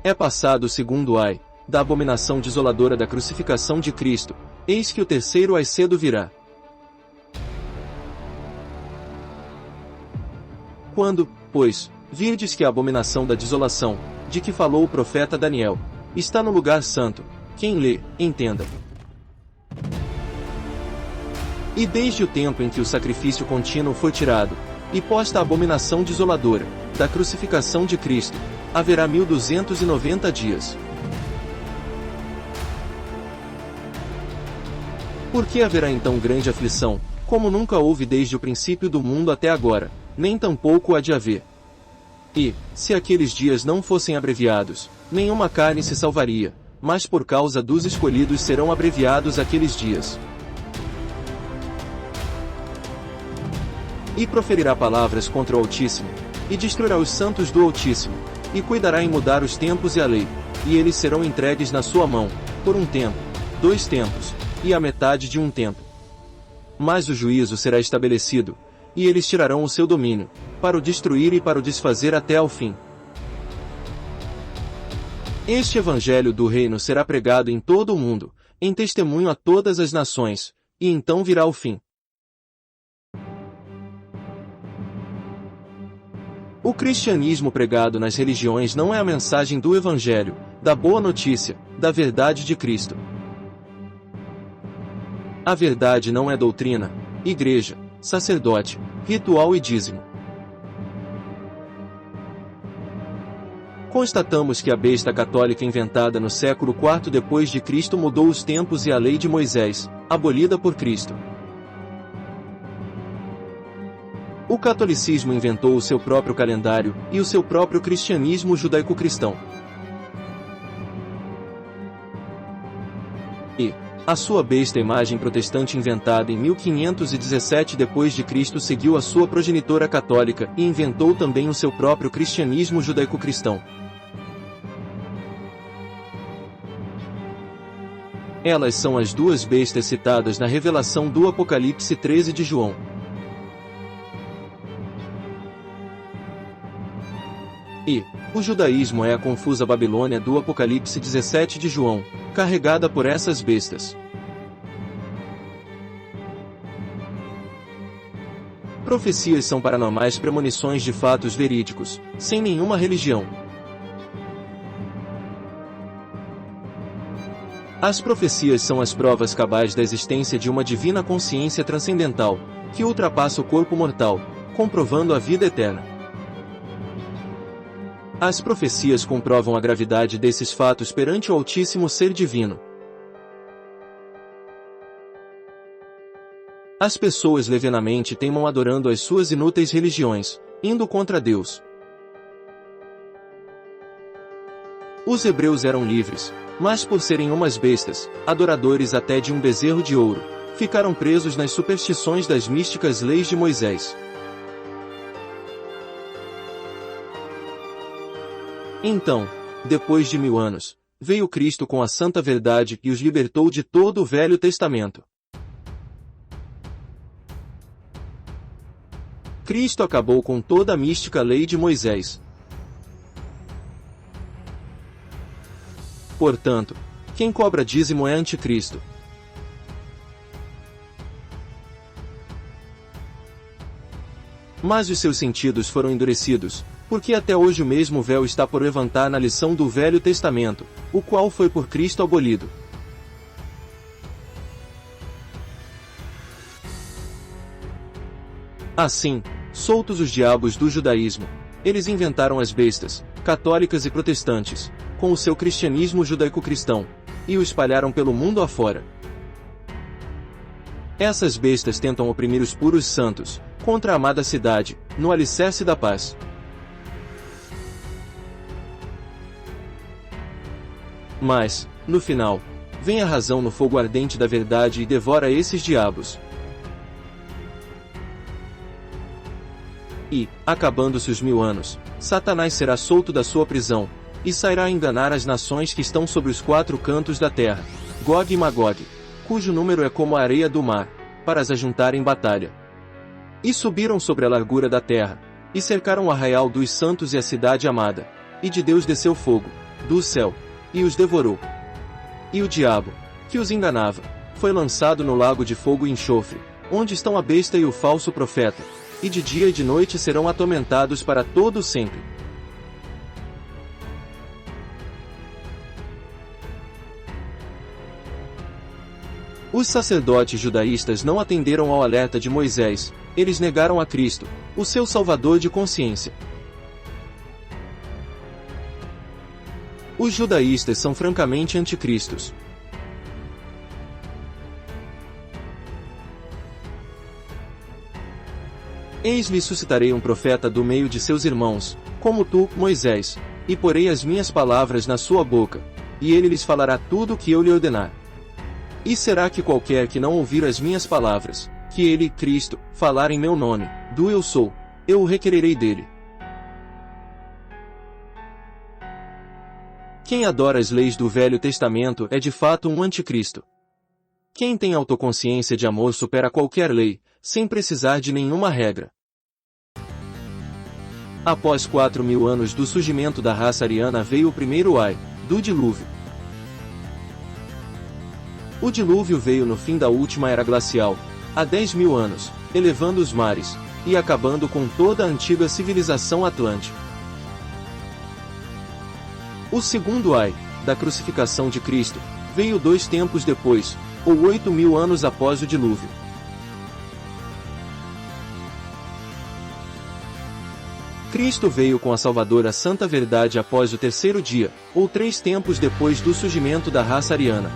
É passado o segundo ai, da abominação desoladora da crucificação de Cristo, eis que o terceiro ai cedo virá. Quando, pois, virdes que a abominação da desolação, de que falou o profeta Daniel, está no lugar santo, quem lê, entenda. E desde o tempo em que o sacrifício contínuo foi tirado, e posta a abominação desoladora, da crucificação de Cristo, haverá 1290 dias. Por que haverá então grande aflição, como nunca houve desde o princípio do mundo até agora, nem tampouco há de haver? E, se aqueles dias não fossem abreviados, nenhuma carne se salvaria, mas por causa dos escolhidos serão abreviados aqueles dias. E proferirá palavras contra o Altíssimo, e destruirá os santos do Altíssimo, e cuidará em mudar os tempos e a lei, e eles serão entregues na sua mão, por um tempo, 2 tempos, e a metade de um tempo. Mas o juízo será estabelecido, e eles tirarão o seu domínio, para o destruir e para o desfazer até ao fim. Este evangelho do reino será pregado em todo o mundo, em testemunho a todas as nações, e então virá o fim. O cristianismo pregado nas religiões não é a mensagem do Evangelho, da boa notícia, da verdade de Cristo. A verdade não é doutrina, igreja, sacerdote, ritual e dízimo. Constatamos que a besta católica inventada no século IV depois de Cristo mudou os tempos e a lei de Moisés, abolida por Cristo. O catolicismo inventou o seu próprio calendário, e o seu próprio cristianismo judaico-cristão. E a sua besta imagem protestante inventada em 1517 d.C. seguiu a sua progenitora católica e inventou também o seu próprio cristianismo judaico-cristão. Elas são as duas bestas citadas na revelação do Apocalipse 13 de João. E o judaísmo é a confusa Babilônia do Apocalipse 17 de João, carregada por essas bestas. Profecias são paranormais premonições de fatos verídicos, sem nenhuma religião. As profecias são as provas cabais da existência de uma divina consciência transcendental, que ultrapassa o corpo mortal, comprovando a vida eterna. As profecias comprovam a gravidade desses fatos perante o Altíssimo Ser Divino. As pessoas levianamente teimam adorando as suas inúteis religiões, indo contra Deus. Os hebreus eram livres, mas por serem umas bestas, adoradores até de um bezerro de ouro, ficaram presos nas superstições das místicas leis de Moisés. Então, depois de 1000 anos, veio Cristo com a santa verdade e os libertou de todo o Velho Testamento. Cristo acabou com toda a mística lei de Moisés. Portanto, quem cobra dízimo é anticristo. Mas os seus sentidos foram endurecidos, porque até hoje o mesmo véu está por levantar na lição do Velho Testamento, o qual foi por Cristo abolido. Assim, soltos os diabos do judaísmo, eles inventaram as bestas, católicas e protestantes, com o seu cristianismo judaico-cristão, e o espalharam pelo mundo afora. Essas bestas tentam oprimir os puros santos, contra a amada cidade, no alicerce da paz. Mas, no final, vem a razão no fogo ardente da verdade e devora esses diabos. E, acabando-se os 1000 anos, Satanás será solto da sua prisão, e sairá a enganar as nações que estão sobre os 4 cantos da terra, Gog e Magog, cujo número é como a areia do mar, para as ajuntar em batalha. E subiram sobre a largura da terra, e cercaram o arraial dos santos e a cidade amada, e de Deus desceu fogo, do céu, e os devorou. E o diabo, que os enganava, foi lançado no lago de fogo e enxofre, onde estão a besta e o falso profeta, e de dia e de noite serão atormentados para todo sempre. Os sacerdotes judaístas não atenderam ao alerta de Moisés, eles negaram a Cristo, o seu Salvador de consciência. Os judaístas são francamente anticristos. Eis-lhe suscitarei um profeta do meio de seus irmãos, como tu, Moisés, e porei as minhas palavras na sua boca, e ele lhes falará tudo o que eu lhe ordenar. E será que qualquer que não ouvir as minhas palavras, que ele, Cristo, falar em meu nome, do eu sou, eu o requererei dele. Quem adora as leis do Velho Testamento é de fato um anticristo. Quem tem autoconsciência de amor supera qualquer lei, sem precisar de nenhuma regra. Após 4.000 anos do surgimento da raça ariana veio o primeiro ai, do dilúvio. O dilúvio veio no fim da última era glacial, há 10.000 anos, elevando os mares, e acabando com toda a antiga civilização atlântica. O segundo ai, da crucificação de Cristo, veio 2 tempos depois, ou 8.000 anos após o dilúvio. Cristo veio com a salvadora santa verdade após o terceiro dia, ou 3 tempos depois do surgimento da raça ariana.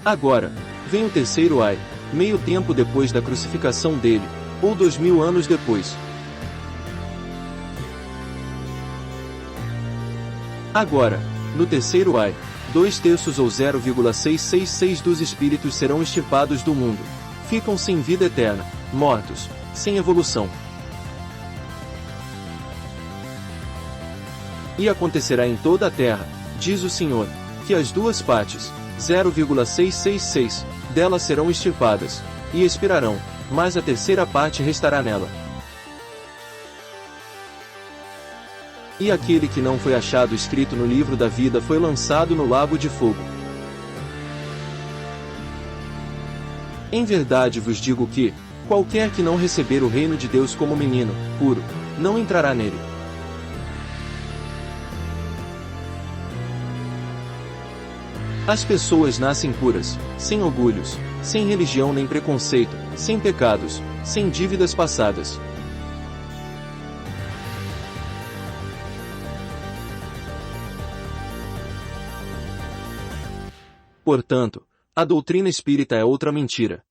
Agora, vem o terceiro ai, meio tempo depois da crucificação dele, ou 2.000 anos depois. Agora, no terceiro ai, 2/3 ou 0,666 dos espíritos serão extirpados do mundo. Ficam sem vida eterna, mortos, sem evolução. E acontecerá em toda a terra, diz o Senhor, que as 2 partes, 0,666, delas serão extirpadas, e expirarão, mas a terceira parte restará nela. E aquele que não foi achado escrito no livro da vida foi lançado no lago de fogo. Em verdade vos digo que, qualquer que não receber o reino de Deus como menino, puro, não entrará nele. As pessoas nascem puras, sem orgulhos, sem religião nem preconceito, sem pecados, sem dívidas passadas. Portanto, a doutrina espírita é outra mentira.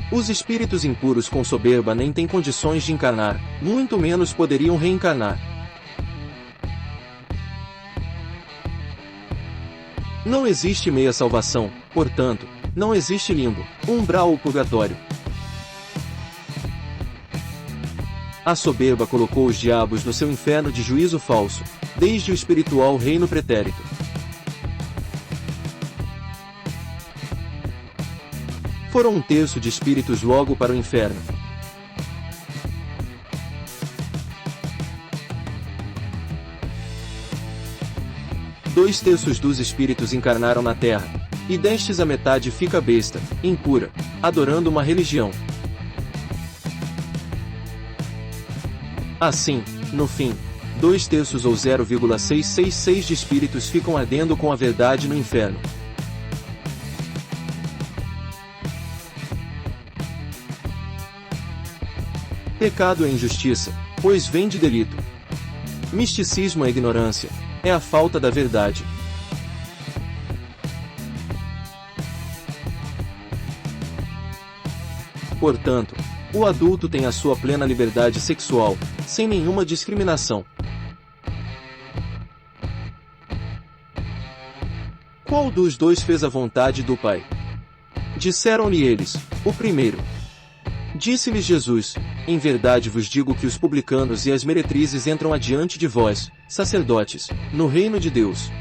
Os espíritos impuros com soberba nem têm condições de encarnar, muito menos poderiam reencarnar. Não existe meia salvação, portanto, não existe limbo, umbral ou purgatório. A soberba colocou os diabos no seu inferno de juízo falso, desde o espiritual reino pretérito. Foram 1/3 de espíritos logo para o inferno. Dois terços dos espíritos encarnaram na terra, e destes a metade fica besta, impura, adorando uma religião. Assim, no fim, 2/3 ou 0,666 de espíritos ficam ardendo com a verdade no inferno. Pecado é injustiça, pois vem de delito. Misticismo é ignorância, é a falta da verdade. Portanto, o adulto tem a sua plena liberdade sexual, sem nenhuma discriminação. Qual dos dois fez a vontade do Pai? Disseram-lhe eles, o primeiro. Disse-lhes Jesus: Em verdade vos digo que os publicanos e as meretrizes entram adiante de vós, sacerdotes, no reino de Deus.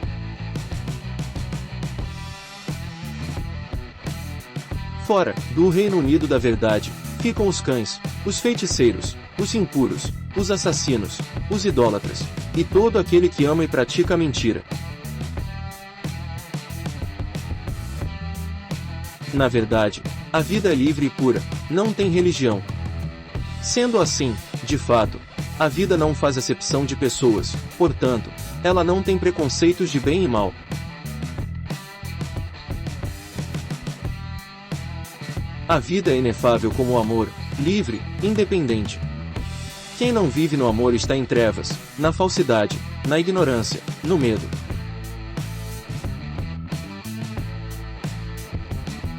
Fora do Reino Unido da verdade, ficam os cães, os feiticeiros, os impuros, os assassinos, os idólatras, e todo aquele que ama e pratica a mentira. Na verdade, a vida é livre e pura, não tem religião. Sendo assim, de fato, a vida não faz acepção de pessoas, portanto, ela não tem preconceitos de bem e mal. A vida é inefável como o amor, livre, independente. Quem não vive no amor está em trevas, na falsidade, na ignorância, no medo.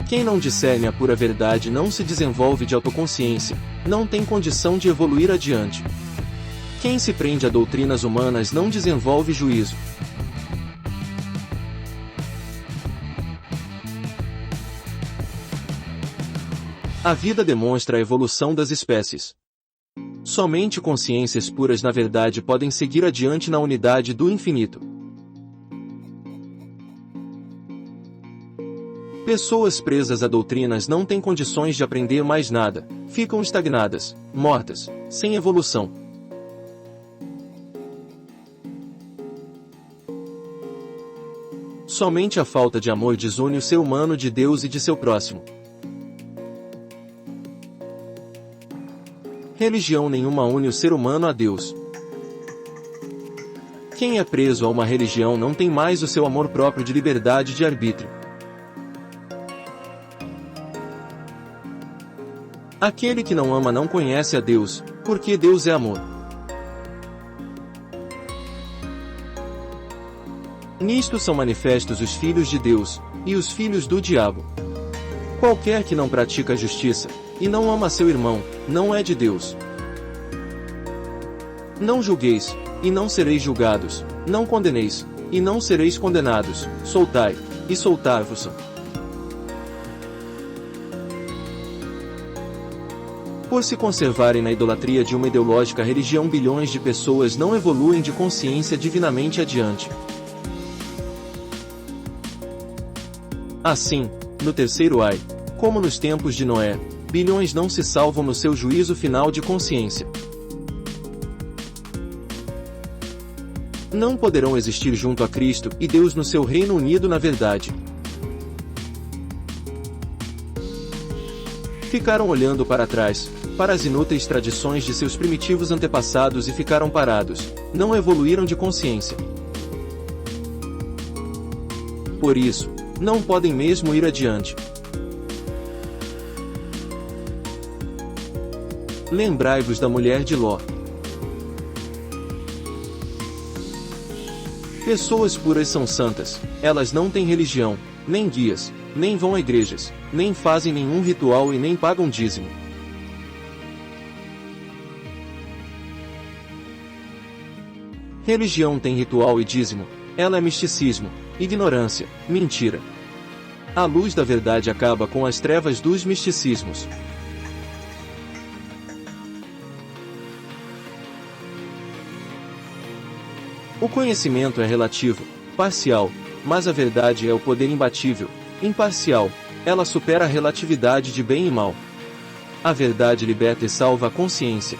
Quem não discerne a pura verdade não se desenvolve de autoconsciência, não tem condição de evoluir adiante. Quem se prende a doutrinas humanas não desenvolve juízo. A vida demonstra a evolução das espécies. Somente consciências puras na verdade podem seguir adiante na unidade do infinito. Pessoas presas a doutrinas não têm condições de aprender mais nada, ficam estagnadas, mortas, sem evolução. Somente a falta de amor desune o ser humano de Deus e de seu próximo. Religião nenhuma une o ser humano a Deus. Quem é preso a uma religião não tem mais o seu amor próprio de liberdade de arbítrio. Aquele que não ama não conhece a Deus, porque Deus é amor. Nisto são manifestos os filhos de Deus, e os filhos do diabo. Qualquer que não pratica a justiça, e não ama seu irmão, não é de Deus. Não julgueis, e não sereis julgados, não condeneis, e não sereis condenados, soltai, e soltar-vos-ão. Por se conservarem na idolatria de uma ideológica religião, bilhões de pessoas não evoluem de consciência divinamente adiante. Assim, no terceiro ai, como nos tempos de Noé, bilhões não se salvam no seu juízo final de consciência. Não poderão existir junto a Cristo e Deus no seu reino unido na verdade. Ficaram olhando para trás, para as inúteis tradições de seus primitivos antepassados e ficaram parados, não evoluíram de consciência. Por isso, não podem mesmo ir adiante. Lembrai-vos da mulher de Ló. Pessoas puras são santas, elas não têm religião, nem guias, nem vão a igrejas, nem fazem nenhum ritual e nem pagam dízimo. Religião tem ritual e dízimo, ela é misticismo, ignorância, mentira. A luz da verdade acaba com as trevas dos misticismos. O conhecimento é relativo, parcial, mas a verdade é o poder imbatível, imparcial, ela supera a relatividade de bem e mal. A verdade liberta e salva a consciência.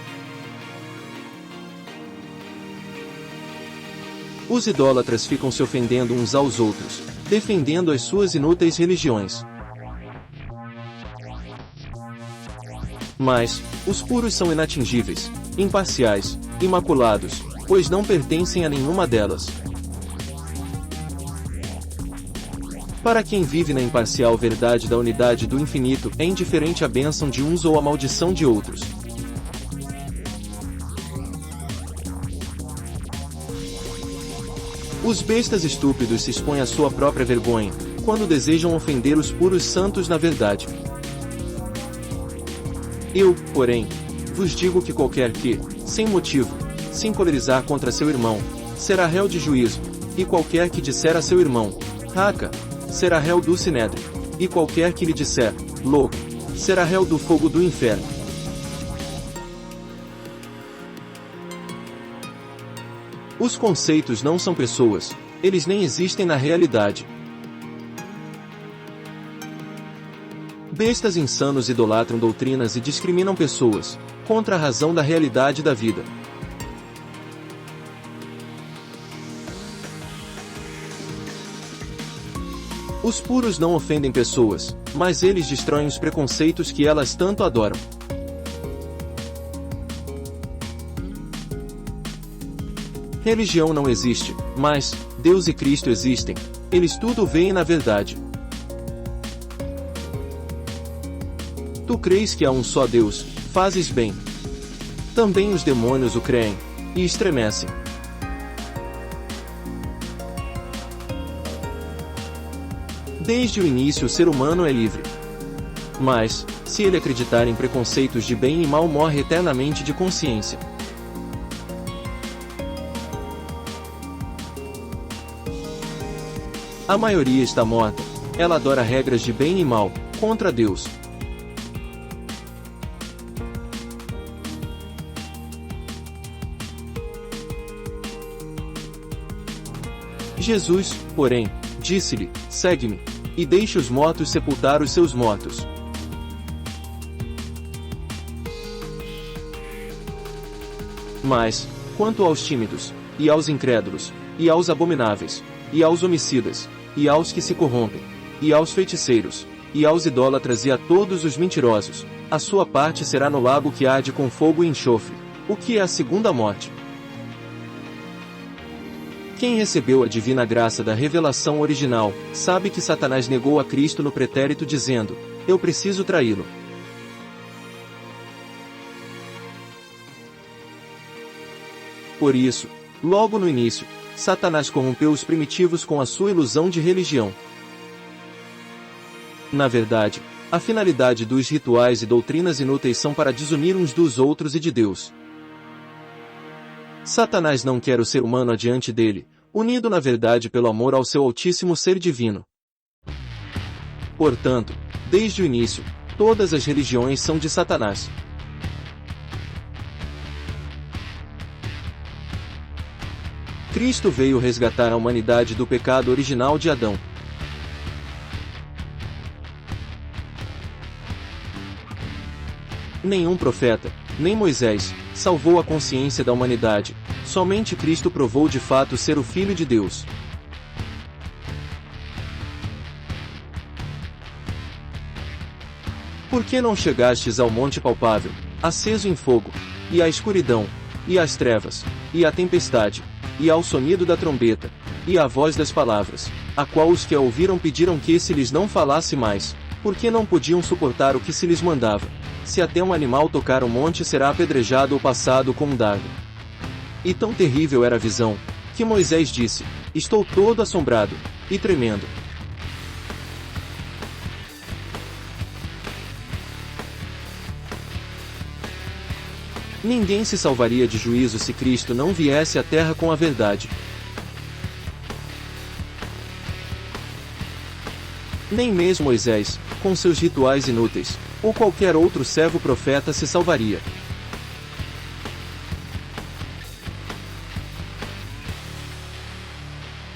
Os idólatras ficam se ofendendo uns aos outros, defendendo as suas inúteis religiões. Mas, os puros são inatingíveis, imparciais, imaculados, pois não pertencem a nenhuma delas. Para quem vive na imparcial verdade da unidade do infinito, é indiferente a bênção de uns ou a maldição de outros. Os bestas estúpidos se expõem à sua própria vergonha, quando desejam ofender os puros santos na verdade. Eu, porém, vos digo que qualquer que, sem motivo, se encolerizar contra seu irmão, será réu de juízo, e qualquer que disser a seu irmão, raca, será réu do sinédrio, e qualquer que lhe disser, louco, será réu do fogo do inferno. Os conceitos não são pessoas, eles nem existem na realidade. Bestas insanos idolatram doutrinas e discriminam pessoas, contra a razão da realidade da vida. Os puros não ofendem pessoas, mas eles destroem os preconceitos que elas tanto adoram. Religião não existe, mas Deus e Cristo existem. Eles tudo veem na verdade. Tu crês que há um só Deus, fazes bem. Também os demônios o creem, e estremecem. Desde o início o ser humano é livre. Mas, se ele acreditar em preconceitos de bem e mal, morre eternamente de consciência. A maioria está morta. Ela adora regras de bem e mal, contra Deus. Jesus, porém, disse-lhe: segue-me, e deixe os mortos sepultar os seus mortos. Mas, quanto aos tímidos, e aos incrédulos, e aos abomináveis, e aos homicidas, e aos que se corrompem, e aos feiticeiros, e aos idólatras e a todos os mentirosos, a sua parte será no lago que arde com fogo e enxofre, o que é a segunda morte. Quem recebeu a divina graça da revelação original, sabe que Satanás negou a Cristo no pretérito dizendo: eu preciso traí-lo. Por isso, logo no início, Satanás corrompeu os primitivos com a sua ilusão de religião. Na verdade, a finalidade dos rituais e doutrinas inúteis são para desunir uns dos outros e de Deus. Satanás não quer o ser humano adiante dele, unido na verdade pelo amor ao seu altíssimo ser divino. Portanto, desde o início, todas as religiões são de Satanás. Cristo veio resgatar a humanidade do pecado original de Adão. Nenhum profeta, nem Moisés, salvou a consciência da humanidade. Somente Cristo provou de fato ser o Filho de Deus. Por que não chegastes ao monte palpável, aceso em fogo, e à escuridão, e às trevas, e à tempestade, e ao sonido da trombeta, e à voz das palavras, a qual os que a ouviram pediram que se lhes não falasse mais, porque não podiam suportar o que se lhes mandava. Se até um animal tocar o monte será apedrejado ou passado com um dardo. E tão terrível era a visão, que Moisés disse: estou todo assombrado, e tremendo. Ninguém se salvaria de juízo se Cristo não viesse à terra com a verdade. Nem mesmo Moisés, com seus rituais inúteis, ou qualquer outro servo profeta se salvaria.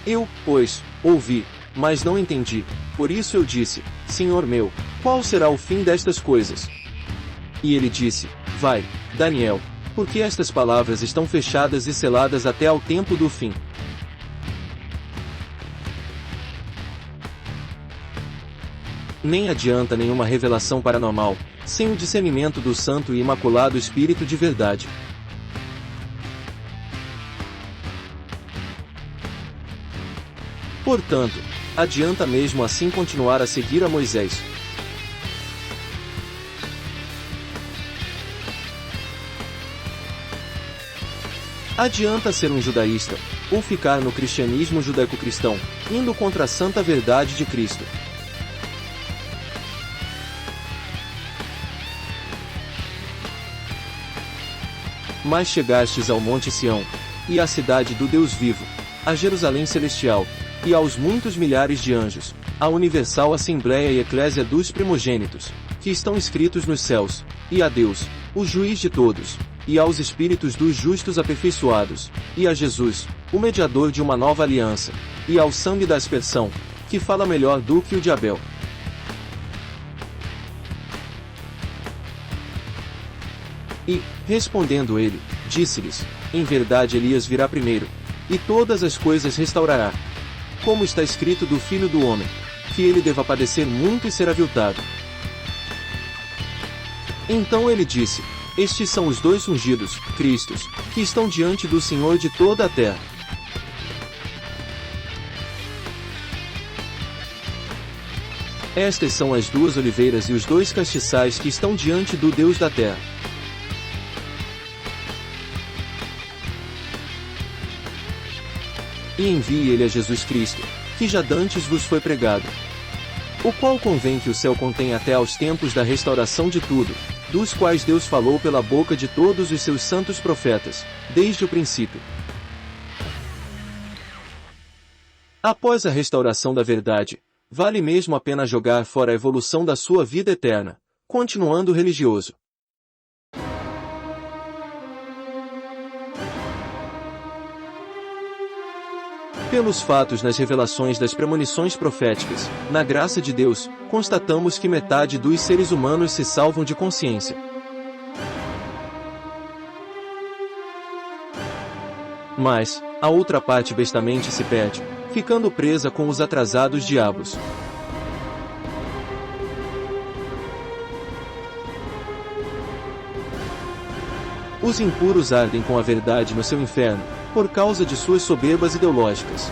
Eu, pois, ouvi, mas não entendi, por isso eu disse: Senhor meu, qual será o fim destas coisas? E ele disse: vai, Daniel, porque estas palavras estão fechadas e seladas até ao tempo do fim. Nem adianta nenhuma revelação paranormal, sem o discernimento do Santo e Imaculado Espírito de verdade. Portanto, adianta mesmo assim continuar a seguir a Moisés. Adianta ser um judaísta, ou ficar no cristianismo judaico-cristão, indo contra a santa verdade de Cristo. Mas chegastes ao Monte Sião, e à cidade do Deus vivo, a Jerusalém celestial, e aos muitos milhares de anjos, à universal assembléia e eclésia dos primogênitos, que estão escritos nos céus, e a Deus, o juiz de todos, e aos espíritos dos justos aperfeiçoados, e a Jesus, o mediador de uma nova aliança, e ao sangue da aspersão, que fala melhor do que o de Abel. E, respondendo ele, disse-lhes, em verdade Elias virá primeiro, e todas as coisas restaurará. Como está escrito do Filho do Homem, que ele deva padecer muito e ser aviltado. Então ele disse, estes são os dois ungidos, Cristos, que estão diante do Senhor de toda a terra. Estas são as duas oliveiras e os dois castiçais que estão diante do Deus da terra. E envie ele a Jesus Cristo, que já dantes vos foi pregado. O qual convém que o céu contém até aos tempos da restauração de tudo, dos quais Deus falou pela boca de todos os seus santos profetas, desde o princípio. Após a restauração da verdade, vale mesmo a pena jogar fora a evolução da sua vida eterna, continuando religioso. Pelos fatos nas revelações das premonições proféticas, na graça de Deus, constatamos que metade dos seres humanos se salvam de consciência. Mas, a outra parte bestamente se perde, ficando presa com os atrasados diabos. Os impuros ardem com a verdade no seu inferno, por causa de suas soberbas ideológicas.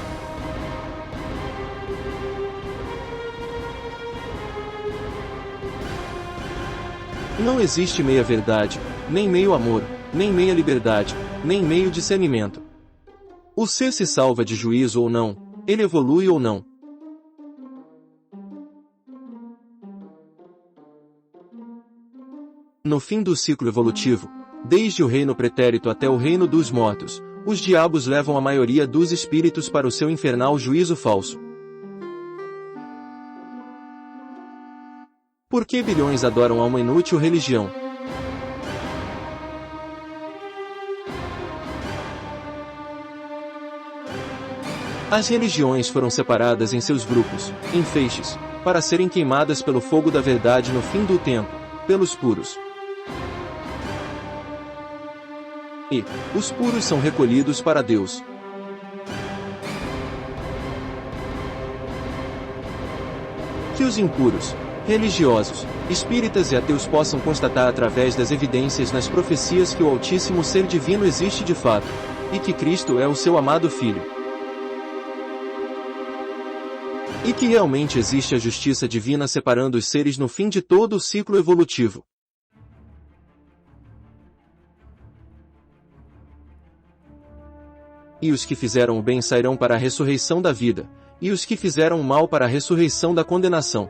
Não existe meia verdade, nem meio amor, nem meia liberdade, nem meio discernimento. O ser se salva de juízo ou não, ele evolui ou não. No fim do ciclo evolutivo, desde o reino pretérito até o reino dos mortos, os diabos levam a maioria dos espíritos para o seu infernal juízo falso. Por que bilhões adoram a uma inútil religião? As religiões foram separadas em seus grupos, em feixes, para serem queimadas pelo fogo da verdade no fim do tempo, pelos puros. E os puros são recolhidos para Deus. Que os impuros, religiosos, espíritas e ateus possam constatar através das evidências nas profecias que o Altíssimo Ser Divino existe de fato, e que Cristo é o seu amado Filho. E que realmente existe a justiça divina separando os seres no fim de todo o ciclo evolutivo. E os que fizeram o bem sairão para a ressurreição da vida, e os que fizeram o mal para a ressurreição da condenação.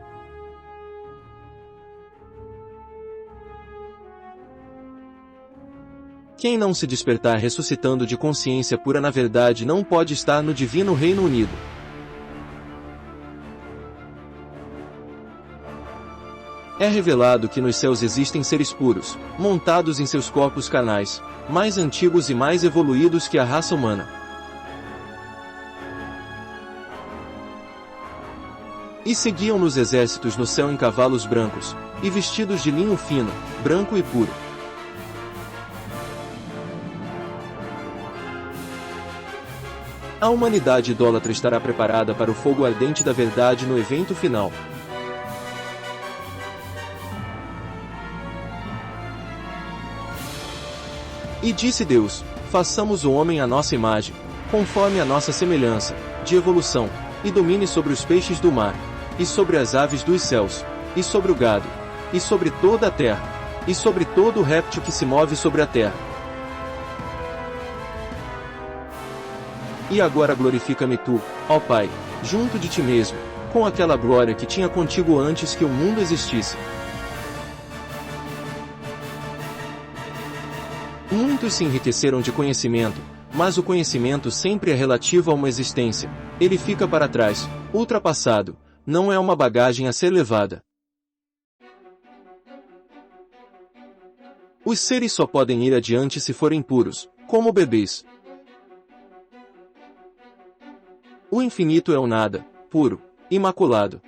Quem não se despertar ressuscitando de consciência pura na verdade não pode estar no divino Reino Unido. É revelado que nos céus existem seres puros, montados em seus corpos carnais, mais antigos e mais evoluídos que a raça humana. E seguiam nos exércitos no céu em cavalos brancos, e vestidos de linho fino, branco e puro. A humanidade idólatra estará preparada para o fogo ardente da verdade no evento final. E disse Deus, façamos o homem à nossa imagem, conforme a nossa semelhança, de evolução, e domine sobre os peixes do mar, e sobre as aves dos céus, e sobre o gado, e sobre toda a terra, e sobre todo o réptil que se move sobre a terra. E agora glorifica-me tu, ó Pai, junto de ti mesmo, com aquela glória que tinha contigo antes que o mundo existisse. Muitos se enriqueceram de conhecimento, mas o conhecimento sempre é relativo a uma existência, ele fica para trás, ultrapassado, não é uma bagagem a ser levada. Os seres só podem ir adiante se forem puros, como bebês. O infinito é o nada, puro, imaculado.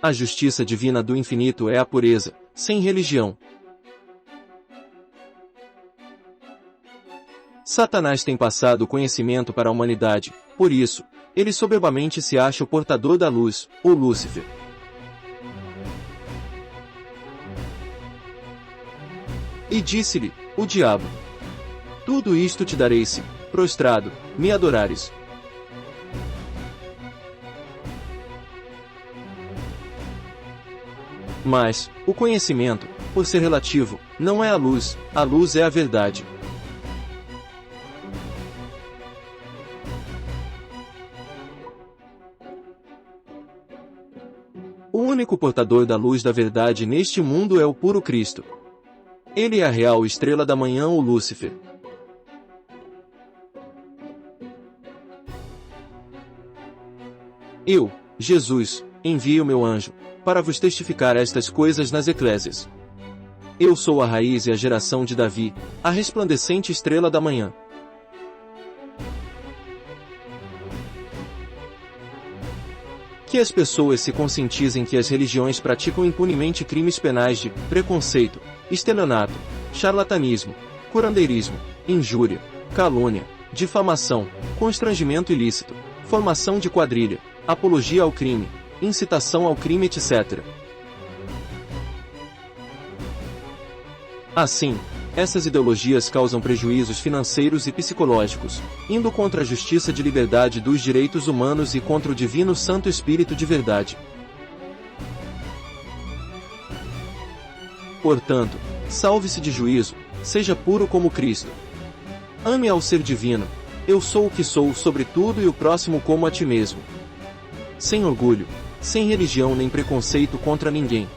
A justiça divina do infinito é a pureza, sem religião. Satanás tem passado o conhecimento para a humanidade, por isso, ele soberbamente se acha o portador da luz, ou Lúcifer. E disse-lhe, o diabo: tudo isto te darei se, prostrado, me adorares. Mas, o conhecimento, por ser relativo, não é a luz é a verdade. O único portador da luz da verdade neste mundo é o puro Cristo. Ele é a real estrela da manhã ou Lúcifer. Eu, Jesus, enviei o meu anjo, para vos testificar estas coisas nas eclésias. Eu sou a raiz e a geração de Davi, a resplandecente estrela da manhã. Que as pessoas se conscientizem que as religiões praticam impunemente crimes penais de preconceito, estelionato, charlatanismo, curandeirismo, injúria, calúnia, difamação, constrangimento ilícito, formação de quadrilha, apologia ao crime, incitação ao crime, etc. Assim, essas ideologias causam prejuízos financeiros e psicológicos, indo contra a justiça de liberdade dos direitos humanos e contra o Divino Santo Espírito de verdade. Portanto, salve-se de juízo, seja puro como Cristo. Ame ao ser divino, eu sou o que sou sobre tudo e o próximo como a ti mesmo. Sem orgulho, sem religião nem preconceito contra ninguém.